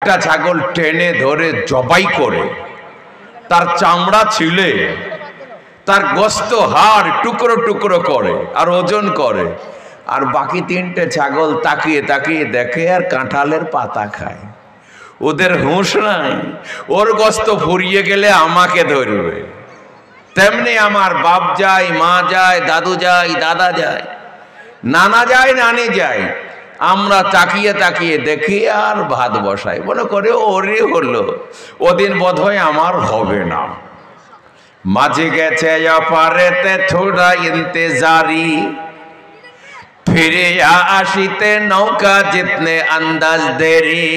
একটা ছাগল টেনে ধরে জবাই করে তার চামড়া ছিলে তার গোস্ত হাড় টুকরো টুকরো করে আর ওজন করে, আর বাকি তিনটে ছাগল তাকিয়ে তাকিয়ে দেখে আর কাঁঠালের পাতা খায়। ওদের হুঁশ নাই, ওর গোস্ত ফুরিয়ে গেলে আমাকে ধরবে। তেমনি আমার বাপ যায়, মা যায়, দাদু যায়, দাদা যায়, নানা যায়, নানি যায়, আমরা তাকিয়ে তাকিয়ে দেখি আর ভাত বসাই, মনে করে ওরে হলো, ওদিন বোধহয় আমার হবে না। মাঝে গেছে অপারেতে থোড়া ইন্তেজারি, ফিরে আসিতে নৌকা জিতনে আন্দাজ দেরি।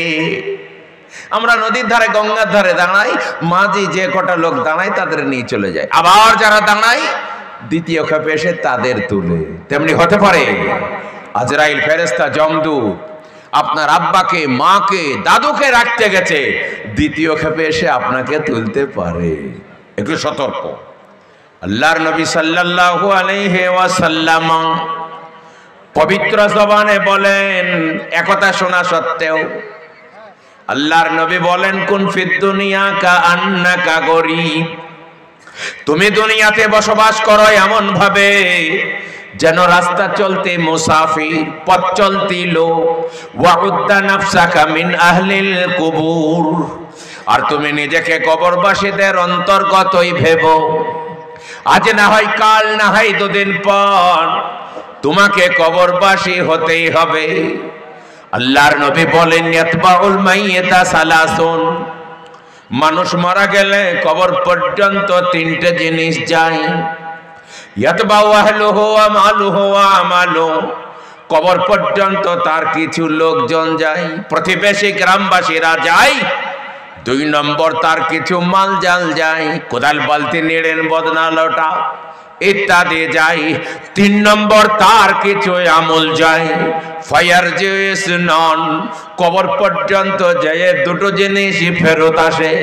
আমরা নদীর ধারে গঙ্গার ধারে দাঁড়াই, মাঝি যে কটা লোক দাঁড়ায় তাদের নিয়ে চলে যায়, আবার যারা দাঁড়ায় দ্বিতীয় খেপে এসে তাদের তুলে। তেমনি হতে পারে আজরাইল ফেরেশতা জমদূত আপনার আব্বাকে, মাকে, দাদুকে রাখতে গেছে, দ্বিতীয় খেপে এসে আপনাকে তুলতে পারে। একটু সতর্ক। আল্লাহর নবী সাল্লাল্লাহু আলাইহি ওয়াসাল্লাম পবিত্র জবানে বলেন, একথা শোনা সত্ত্বেও আল্লাহর নবী বলেন, কুন ফিদ দুনিয়া কা আন্নাকা গরীব, তুমি দুনিয়াতে বসবাস করো এমন ভাবে যেন রাস্তা চলতে মুসাফির, পথ চলতি লোক। ওয়াউদ্দা নাফসাকা মিন আহলিল কুবুর, আর তুমি নিজেকে কবরবাসীদের অন্তর্গতই ভেবো। আজ না হয় কাল, না হয় দুদিন পর তোমাকে কবরবাসী হতেই হবে। আল্লাহর নবী বলেন, ইয়াতবাউল মাইয়িতা সালাসুন, মানুষ মারা গেলে কবর পর্যন্ত তিনটে জিনিস যায়। ইয়াতবাউ আহলুহু ওয়া মালুহু ওয়া আমালুহু, কবর পর্যন্ত তার কিছু লোকজন যায়, প্রতিবেশী গ্রামবাসীরা যায়। 2 নম্বর তার কিছু মাল জাল যায়, কোদাল বালতি নিড়েন বদনা লোটা ইত্যাদি যায়। 3 নম্বর তার কিছু আমল যায়। ফায়ার জিস নন, কবর পর্যন্ত যেয়ে দুটো জিনিসই ফেরত আসে।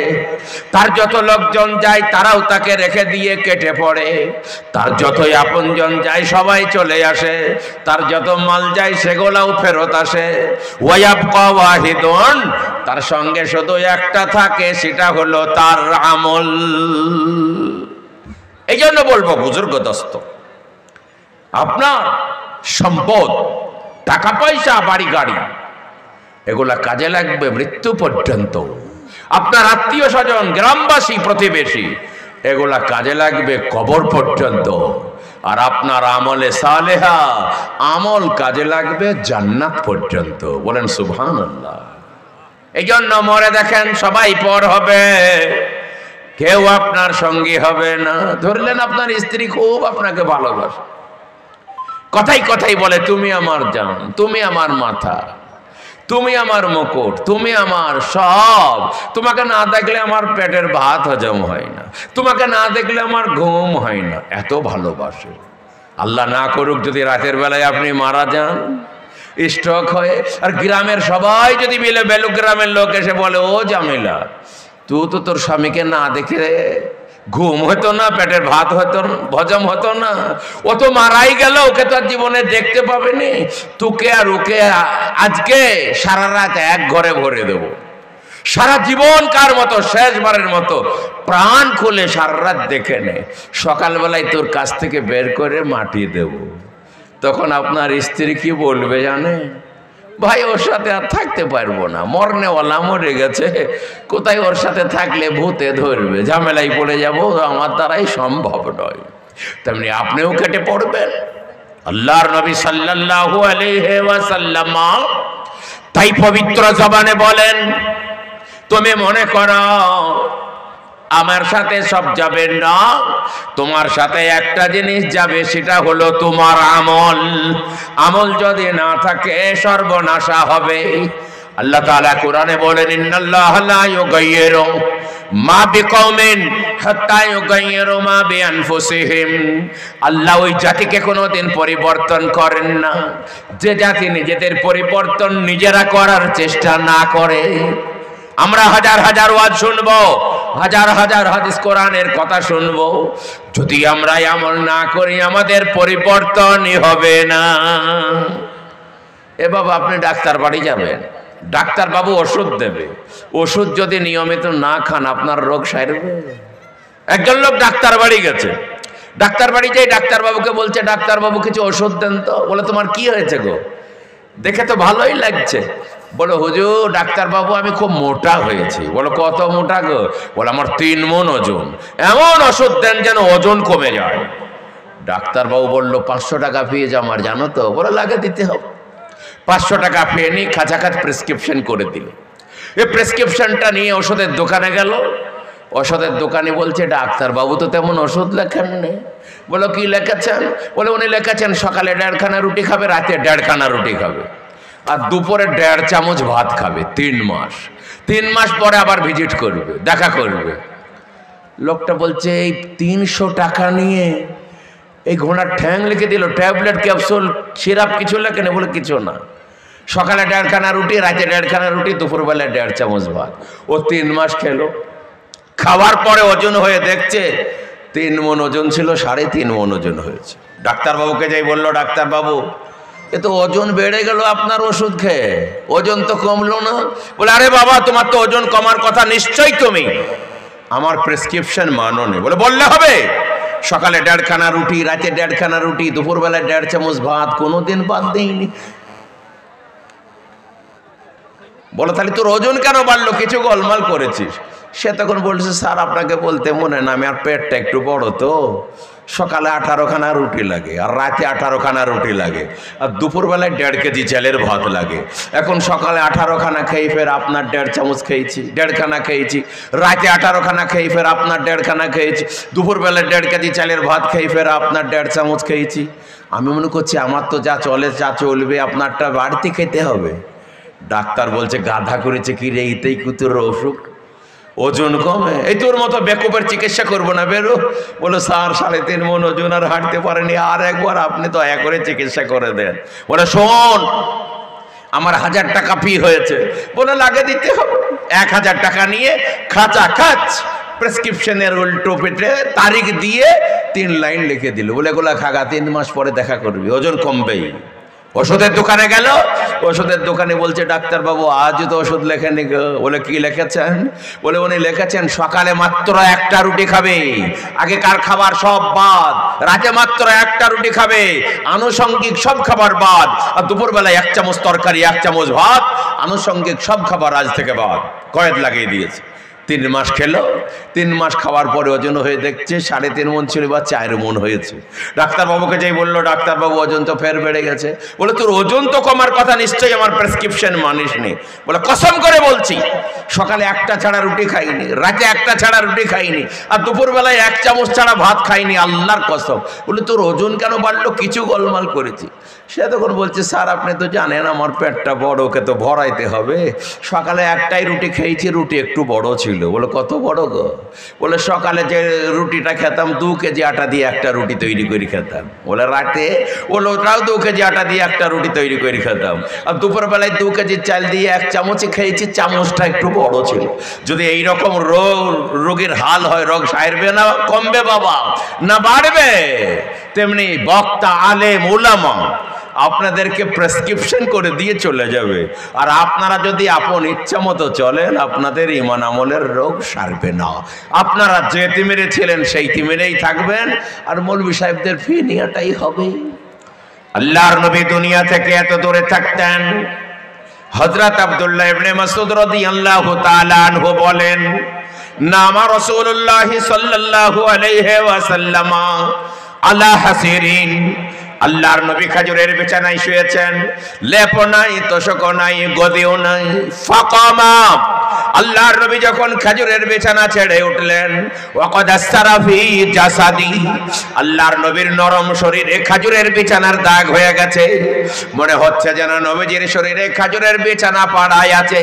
তার যত লোকজন যায় তারাও তাকে রেখে দিয়ে কেটে পড়ে, তার যতই আপনজন যায় সবাই চলে আসে, তার যত মাল যায় সেগুলাও ফেরত আসে। ওয়ায়াবকা ওয়াহিদুন, তার সঙ্গে শুধু একটা থাকে, সেটা হলো তার আমল। এই জন্য বলবো বুজুর্গ দোস্ত, আপনার সম্পদ, টাকা পয়সা, বাড়ি গাড়ি, এগুলা কাজে লাগবে মৃত্যু পর্যন্ত। আপনার আত্মীয় স্বজন, গ্রামবাসী, প্রতিবেশী, এগুলা কাজে লাগবে কবর পর্যন্ত। আর আপনার আমলে সালেহা, আমল কাজে লাগবে জান্নাত পর্যন্ত। বলেন সুবহানাল্লাহ। এই জন্য মরে দেখেন সবাই পর হবে, কেউ আপনার সঙ্গী হবে না। ধরলেন আপনার স্ত্রী খুব আপনাকে ভালোবাসে, কথাই কথাই বলে তুমি আমার জান, তুমি আমার মাথা, তুমি আমার মুকুট, তুমি আমার সব, তোমাকে না দেখলে আমার পেটের ভাত হজম হয় না, তোমাকে না দেখলে আমার ঘুম হয় না, এত ভালোবাসে। আল্লাহ না করুক যদি রাতের বেলায় আপনি মারা যান, স্ট্রোক হয়ে, আর গ্রামের সবাই যদি মিলে, বেলুক গ্রামের লোক এসে বলে, ও জামিলা, তুই তো তোর স্বামীকে না দেখে ঘুম হতো না, পেটের ভাত হতো না, হজম হতো না, ও তো মারাই গেল, ওকে তো আর জীবনে দেখতে পাবেনি, তোকে আর ওকে আজকে সারা রাত এক ঘরে ভরে দেব, সারা জীবন কার মতো শেষবারের মতো প্রাণ খুলে সারা রাত দেখে নে, সকালবেলায় তোর কাছ থেকে বের করে মাটি দেব। তখন আপনার স্ত্রী কি বলবে জানে? ভাই ওর সাথে আর থাকতে পারবো না, মরনেওয়ালা মরে গেছে, কোথায় ওর সাথে থাকলে ভূতে ধরবে, ঝামেলায় পড়ে যাবো, আমার দ্বারাই সম্ভব নয়। তেমনি আপনিও কেটে পড়বেন। আল্লাহর নবী সাল্লাল্লাহু আলাইহি ওয়াসাল্লাম তাই পবিত্র জবানে বলেন, তুমি মনে করো আমার সাথে সব যাবে না, তোমার সাথে একটা জিনিস যাবে, সেটা হলো তোমার আমল। আমল যদি না থাকে সর্বনাশা হবে। আল্লাহ তাআলা কোরআনে বলেন, ইন্নাল্লাহা লা ইউগাইয়িরু মা বিকওমিন হাত্তা ইউগাইয়িরু মা বিআনফুসিহিম। আল্লাহ ওই জাতিকে কোনোদিন পরিবর্তন করেন না যে জাতি নিজেদের পরিবর্তন নিজেরা করার চেষ্টা না করে। আমরা হাজার হাজার ওয়াজ শুনবো, হাজার হাজার হাদিস কোরআনের কথা শুনবো, যদি আমরা আমল না করি আমাদের পরিবর্তনই হবে না। এ বাবা, আপনি ডাক্তার বাড়ি যাবেন, ডাক্তারবাবু ওষুধ দেবে, ওষুধ যদি নিয়মিত না খান আপনার রোগ সারবে? একজন লোক ডাক্তার বাড়ি গেছে, ডাক্তার বাড়ি যাই ডাক্তারবাবুকে বলছে, ডাক্তারবাবু কিছু ওষুধ দেন তো। বলে তোমার কি হয়েছে গো? দেখে তো ভালোই লাগছে। বলো হুজুর ডাক্তারবাবু আমি খুব মোটা হয়েছি। বলো কত মোটা গো? বলে আমার 3 মণ ওজন। এমন ওষুধ দেন যেন ওজন কমে যায়। ডাক্তারবাবু বলল 500 টাকা ফিজ আমার, জানো তো? বলে লাগে দিতে হবে। 500 টাকা পেয়ে নি খাঁচাখাচ প্রেসক্রিপশন করে দিল। এই প্রেসক্রিপশনটা নিয়ে ওষুধের দোকানে গেল। ওষুধের দোকানে বলছে ডাক্তারবাবু তো তেমন ওষুধ লেখেন নেই। বলো কি লিখেছেন? বলে উনি লিখেছেন সকালে 1.5 খানা রুটি খাবে, রাতে 1.5 খানা রুটি খাবে, আর দুপুরে 1.5 চামচ ভাত খাবে 3 মাস। 3 মাস পরে আবার ভিজিট করবে, দেখা করবে। লোকটা বলছে এই 300 টাকা নিয়ে এই ঘোড়ার ঠ্যাং লিখে দিল, ট্যাবলেট ক্যাপসুল সিরাপ কিছু লেখে না? বলে কিছু না। সকালে 1.5 খানা রুটি, রাতে 1.5 খানা রুটি, দুপুরবেলায় 1.5 চামচ ভাত। ও 3 মাস খেলো। খাওয়ার পরে ওজন হয়ে দেখছে 3 মণ ওজন ছিল, 3.5 মণ ওজন হয়েছে। ডাক্তারবাবুকে যাই বলল, ডাক্তারবাবু এ তো ওজন বেড়ে গেল আপনার ওষুধ খেয়ে, ওজন তো কমলো না। বলে আরে বাবা তোমার তো ওজন কমার কথা, নিশ্চয়ই তুমি আমার প্রেসক্রিপশন মানো নি। বলে বললে হবে? সকালে 1.5 খানা রুটি, রাতে 1.5 খানা রুটি, দুপুরবেলায় 1.5 চামচ ভাত, কোনোদিন বাদ দেইনি। বলো তাহলে তোর ওজন কেন বাড়লো? কিছু গোলমাল করেছিস? সে তখন বলছে স্যার আপনাকে বলতে মনে না, আমি আর পেটটা একটু বড় তো, সকালে 18 খানা রুটি লাগে, আর রাতে 18 খানা রুটি লাগে, আর দুপুরবেলায় 1.5 কেজি চালের ভাত লাগে। এখন সকালে 18 খানা খেয়ে ফের আপনার 1.5 চামচ খেয়েছি, 1.5 খানা খেয়েছি, রাতে 18 খানা খেয়ে ফের আপনার 1.5 খানা খেয়েছি, দুপুরবেলায় 1.5 কেজি চালের ভাত খেয়ে ফের আপনার 1.5 চামচ খেয়েছি। আমি মনে করছি আমার তো যা চলে যা চলবে, আপনারটা বাড়তি খেতে হবে। ডাক্তার বলছে গাধা করেছে কি রে, এইতেই কুতুর অসুখ, ওজন কমে? এই তোর মতো বেকুবের চিকিৎসা করবো না, বেরো। বলে স্যার 3.5 মণ ওজন, আর হাঁটতে পারেনি, আর একবার আপনি দয়া করে চিকিৎসা করে দেন। বলে শোন আমার 1000 টাকা ফি হয়েছে। বলে লাগে দিতে হবে। 1000 টাকা নিয়ে খাঁচা খাচ প্রেসক্রিপশনের উল্টো পেটে তারিখ দিয়ে 3 লাইন লিখে দিল। বলে এগুলা খাগা, 3 মাস পরে দেখা করবি, ওজন কমবেই। ওষুধের দোকানে গেল, ওষুধের দোকানে বলছে ডাক্তারবাবু আজ তো ওষুধ লেখেনি গো। বলে কি লিখেছেন? বলে উনি লিখেছেন সকালে মাত্র 1টা রুটি খাবে, আগেকার খাবার সব বাদ, রাতে মাত্র 1টা রুটি খাবে, আনুষঙ্গিক সব খাবার বাদ, আর দুপুরবেলায় 1 চামচ তরকারি, 1 চামচ ভাত, আনুষঙ্গিক সব খাবার আজ থেকে বাদ। কয়েদ লাগিয়ে দিয়েছে। 3 মাস খেলো। 3 মাস খাওয়ার পরে ওজন হয়ে দেখছে 3.5 মণ ছিল বা 4 মণ হয়েছে। ডাক্তারবাবুকে যাই বললো ডাক্তারবাবু ওজন তো ফের বেড়ে গেছে। বলে তোর ওজন তো কমার কথা, নিশ্চয়ই আমার প্রেসক্রিপশন মানিস নি। বলে কসম করে বলছি সকালে 1টা ছাড়া রুটি খাইনি, রাতে 1টা ছাড়া রুটি খাইনি, আর দুপুরবেলায় 1 চামচ ছাড়া ভাত খাইনি, আল্লাহর কসম। বলে তোর ওজন কেন বাড়লো? কিছু গোলমাল করেছি। সে তখন বলছে স্যার আপনি তো জানেন আমার পেটটা বড়, ওকে তো ভরাইতে হবে। সকালে 1টাই রুটি খেয়েছি, রুটি একটু বড় ছিল। বলে কত বড় গো? বলে সকালে যে রুটিটা খেতাম 2 কেজি আটা দিয়ে একটা রুটি তৈরি করে খেতাম। বলে রাতে ওটাও 2 কেজি আটা দিয়ে একটা রুটি তৈরি করে খেতাম, আর দুপুরবেলায় 2 কেজি চাল দিয়ে 1 চামচ খেয়েছি, চামচটা একটু বড় ছিল। যদি এইরকম রোগের হাল হয়, রোগ সারবে না কমবে বাবা, না বাড়বে? তেমনি বক্তা আলেম উলামা আপনাদেরকে প্রেসক্রিপশন করে দিয়ে চলে যাবে, আর আপনারা যদি আপন ইচ্ছা মতো চলেন আপনাদের ঈমান আমলের রোগ সারবে না। আপনারা যে তিমিরে ছিলেন সেই তিমিরেই থাকবেন, আর মৌলভী সাহেবদের ফি নেওয়াটাই হবে। আল্লাহর নবী দুনিয়া থেকে এত দূরে থাকতেন। হযরত আব্দুল্লাহ ইবনে মাসউদ রাদিয়াল্লাহু তাআলা আনহু বলেন, নামা রাসূলুল্লাহ সাল্লাল্লাহু আলাইহি ওয়াসাল্লাম আলা হাসিরিন, আল্লাহর নবী খেজুরের বিছানায় শুয়েছেন, লেপও নাই, তোশকও নাই, গদিও নাই। ফাকামা, আল্লাহর নবী যখন খেজুরের বিছানা ছেড়ে উঠলেন, ওয়াকাদ আসরা ফি জাসাদি, আল্লাহর নবীর নরম শরীরে খেজুরের বিছানার দাগ হয়ে গেছে। মনে হচ্ছে যেন নবীজির শরীরে খেজুরের বিছানা পাড়ায় আছে।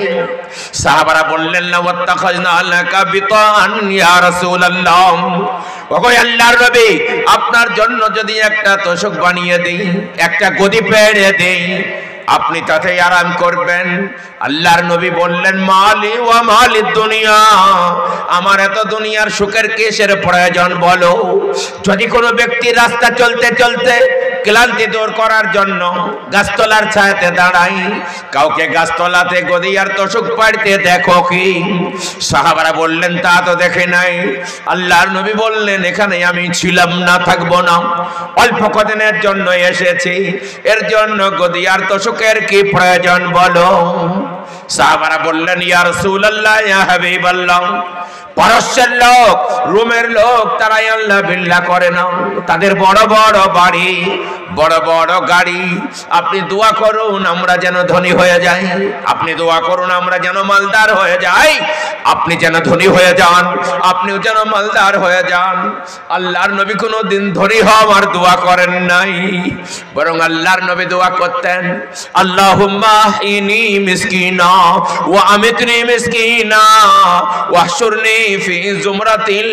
সাহাবারা বললেন না ওয়াত্তাখাযনা লাকা বিতান ইয়া রাসূলুল্লাহ, ওগো আল্লাহর নবী আপনার জন্য যদি একটা তোশক বানিয়ে দেই, একটা গদি পেড়ে দেই, আপনি তাতেই আরাম করবেন। আল্লাহর নবী বললেন মালি ওয়া মালিদ দুনিয়া, আমার এত দুনিয়ার সুখের কিসের প্রয়োজন বলো? যদি কোনো ব্যক্তি রাস্তা চলতে চলতে ক্লান্তি দূর করার জন্য গাছতলার ছায়াতে দাঁড়াই, কাউকে গাছতলাতে গদিয়ার তোষক পাড়তে দেখো কি? সাহাবারা বললেন তা তো দেখে নাই। আল্লাহর নবী বললেন এখানে আমি ছিলাম না, থাকবো না, অল্প কদিনের জন্য এসেছি, এর জন্য গদিয়ার তোষকের কি প্রয়োজন বলো? সাহাবারা বললেন ইয়া রাসূলুল্লাহ, ইয়া হাবিবাল্লাহ, পারস্যের লোক, রোমের লোক, তারা আল্লাহ বিল্লাহ করে না, তাদের বড় বড় বাড়ি, বড় বড় গাড়ি। আপনি দোয়া করুন আমরা যেন ধনী হয়ে যাই, আপনি দোয়া করুন আমরা যেন মালদার হয়ে যাই, আপনি যেন ধনী হয়ে যান, আপনিও যেন মালদার হয়ে যান। আল্লাহর নবী কোনো দিন ধনী হওয়ার দোয়া করেন নাই, বরং আল্লাহর নবী দোয়া করতেন আল্লাহুম্মা ইনি মিসকিনা ওয়া আমিতনি মিসকিনা ওয়াহশুরনি ফি জুমরাতিল